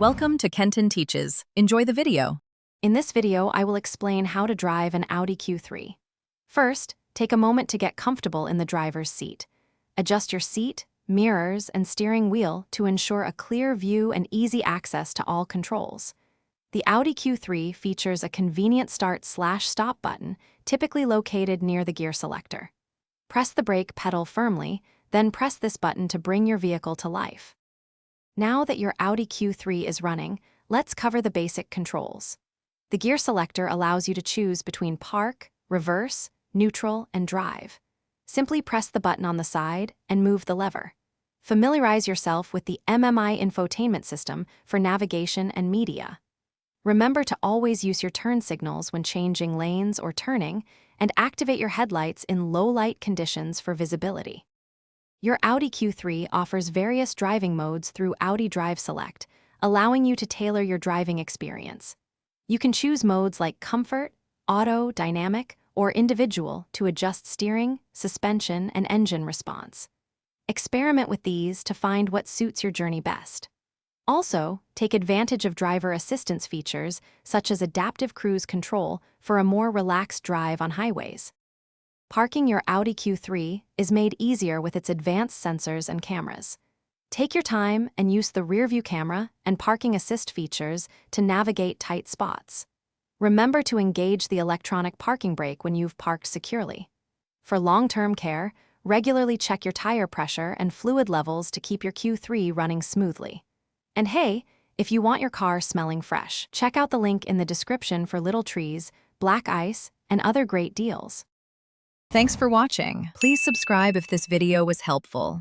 Welcome to Kenton Teaches. Enjoy the video. In this video, I will explain how to drive an Audi Q3. First, take a moment to get comfortable in the driver's seat. Adjust your seat, mirrors, and steering wheel to ensure a clear view and easy access to all controls. The Audi Q3 features a convenient start/stop button, typically located near the gear selector. Press the brake pedal firmly, then press this button to bring your vehicle to life. Now that your Audi Q3 is running, let's cover the basic controls. The gear selector allows you to choose between park, reverse, neutral, and drive. Simply press the button on the side and move the lever. Familiarize yourself with the MMI infotainment system for navigation and media. Remember to always use your turn signals when changing lanes or turning, and activate your headlights in low-light conditions for visibility. Your Audi Q3 offers various driving modes through Audi Drive Select, allowing you to tailor your driving experience. You can choose modes like Comfort, Auto, Dynamic, or Individual to adjust steering, suspension, and engine response. Experiment with these to find what suits your journey best. Also, take advantage of driver assistance features such as adaptive cruise control for a more relaxed drive on highways. Parking your Audi Q3 is made easier with its advanced sensors and cameras. Take your time and use the rearview camera and parking assist features to navigate tight spots. Remember to engage the electronic parking brake when you've parked securely. For long-term care, regularly check your tire pressure and fluid levels to keep your Q3 running smoothly. And hey, if you want your car smelling fresh, check out the link in the description for little trees, black ice, and other great deals. Thanks for watching. Please subscribe if this video was helpful.